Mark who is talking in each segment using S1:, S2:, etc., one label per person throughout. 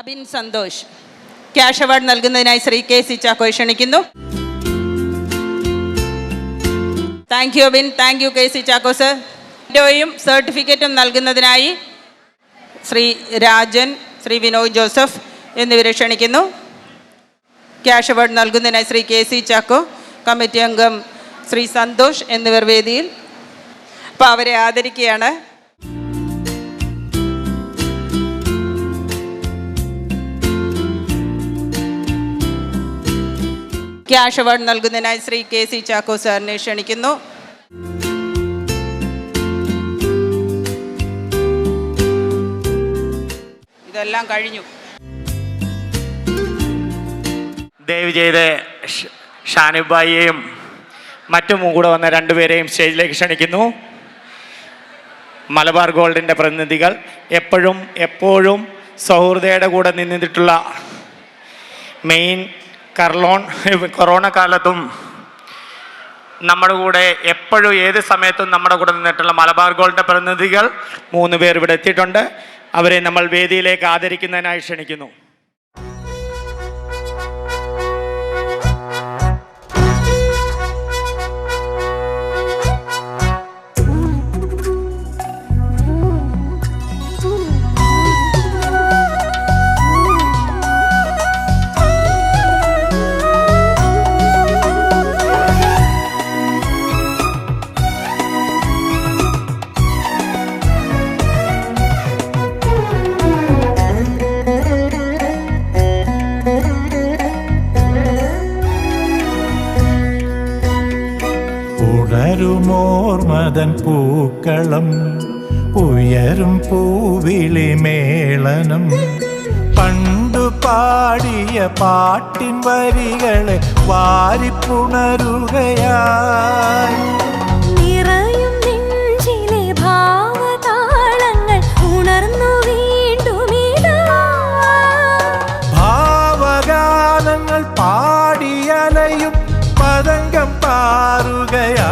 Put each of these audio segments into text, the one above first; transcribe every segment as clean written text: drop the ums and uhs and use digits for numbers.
S1: Bin Santhosh. Cash award നൽകുന്നതിനായി Shri K C ചാക്കോയെ ക്ഷണിക്കുന്നു. Thank you bin. Thank you K C Chacko sir. യും സർട്ടിഫിക്കറ്റും നൽകുന്നതിനായി ശ്രീ രാജൻ, ശ്രീ വിനോയ് ജോസഫ് എന്നിവരെ ക്ഷണിക്കുന്നു. ക്യാഷ് അവാർഡ് നൽകുന്നതിനായി Shri K C Chacko, committee അംഗം ശ്രീ സന്തോഷ് എന്നിവർ വേദിയിൽ. അപ്പോൾ അവരെ ആദരിക്കുകയാണ്. ക്യാഷ് അവാർഡ് നൽകുന്നതിനായി ശ്രീ കെ സി ചാക്കോ സാറിനെ ക്ഷണിക്കുന്നു. ഇതെല്ലാം കഴിഞ്ഞു.
S2: ദയവ് ചെയ്ത് ഷാനിബായിയെയും മറ്റും കൂടെ വന്ന രണ്ടുപേരെയും സ്റ്റേജിലേക്ക് ക്ഷണിക്കുന്നു. മലബാർ ഗോൾഡിൻ്റെ പ്രതിനിധികൾ എപ്പോഴും സൗഹൃദയുടെ കൂടെ നിന്നിട്ടുള്ള മെയിൻ കൊറോണ കാലത്തും നമ്മുടെ കൂടെ എപ്പോഴും ഏത് സമയത്തും നമ്മുടെ കൂടെ നിന്നിട്ടുള്ള മലബാർ ഗോൾഡിൻ്റെ പ്രതിനിധികൾ 3 പേർ ഇവിടെ എത്തിയിട്ടുണ്ട്. അവരെ നമ്മൾ വേദിയിലേക്ക് ആദരിക്കുന്നതിനായി ക്ഷണിക്കുന്നു.
S3: ഉണരുമോർമതൻ പൂക്കളം, ഉയരും പൂവിളി മേളനം, പണ്ടു പാടിയ പാട്ടിൻ വരികളെ വാരിപ്പുണരുകയായി.
S4: നിറയും നെഞ്ചിലെ ഭാവതാളങ്ങൾ ഉണർന്നു വീണ്ടുമിതാ.
S3: ഭാവഗാനങ്ങൾ പാടിയലയും പതംഗം പാറുകയായി.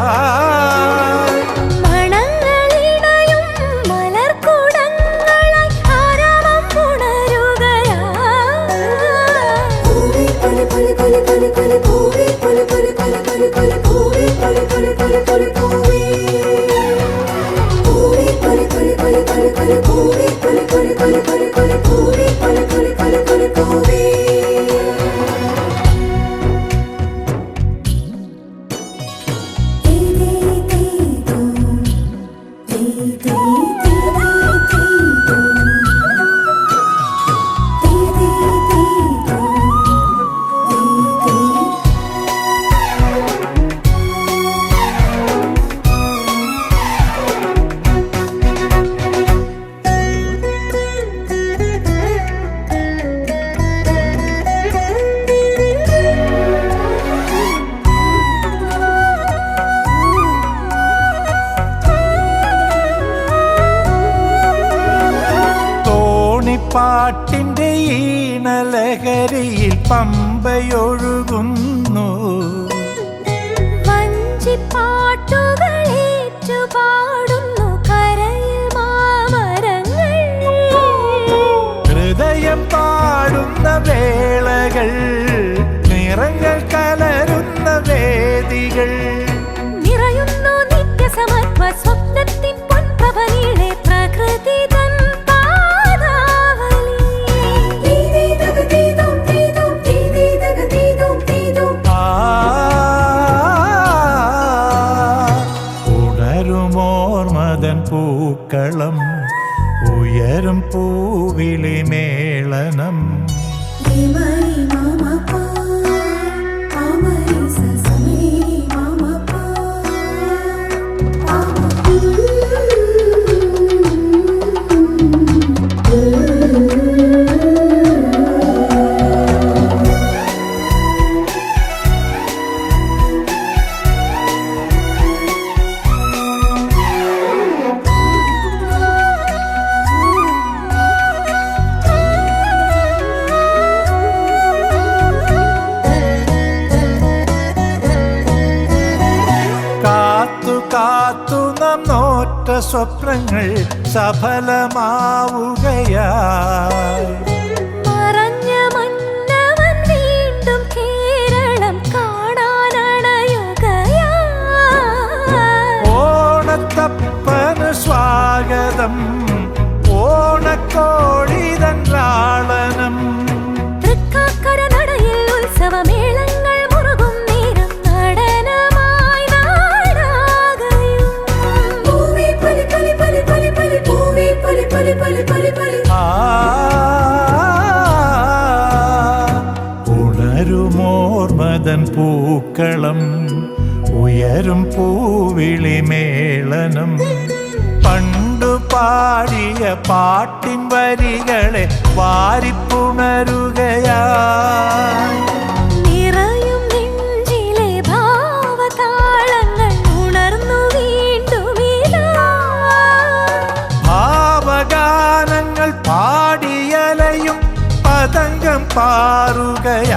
S4: മണങ്ങളിടയും മലർക്കുടങ്ങളായി ആരാമം ഉണരുകയായി.
S3: പാട്ടിൻ്റെ ഈണലഹരിയിൽ പമ്പയൊഴുകുന്നു.
S4: വഞ്ചിപ്പാട്ടുകളേറ്റുപാടുന്നു കരയിൽ മാമരങ്ങൾ.
S3: ഹൃദയം പാടുന്ന വേളകൾ, നിറങ്ങൾ കലരുന്ന വേദികൾ.
S4: നിറയുന്നു നിത്യസമത്വ സ്വപ്നത്തിൻ പൊൻപ്രഭനീളെ പ്രകൃതി.
S3: ഉണരുമോർമതൻ പൂക്കളം, ഉയരും പൂവിളി മേളനം. കാത്തു നാം നോറ്റ സ്വപ്നങ്ങൾ സഫലമാവുകയായി. ഉയരും പൂവിളി മേളനം പണ്ടു പാടിയ പാട്ടിൻ വരികളെ വാരിപ്പുണരുകയായി
S4: നിറയും നെഞ്ചിലെ ഭാവതാളങ്ങൾ ഉണർന്നു വീണ്ടുമിതാ
S3: ഭാവഗാനങ്ങൾ പാടിയലയും പതംഗം പാറുകയായി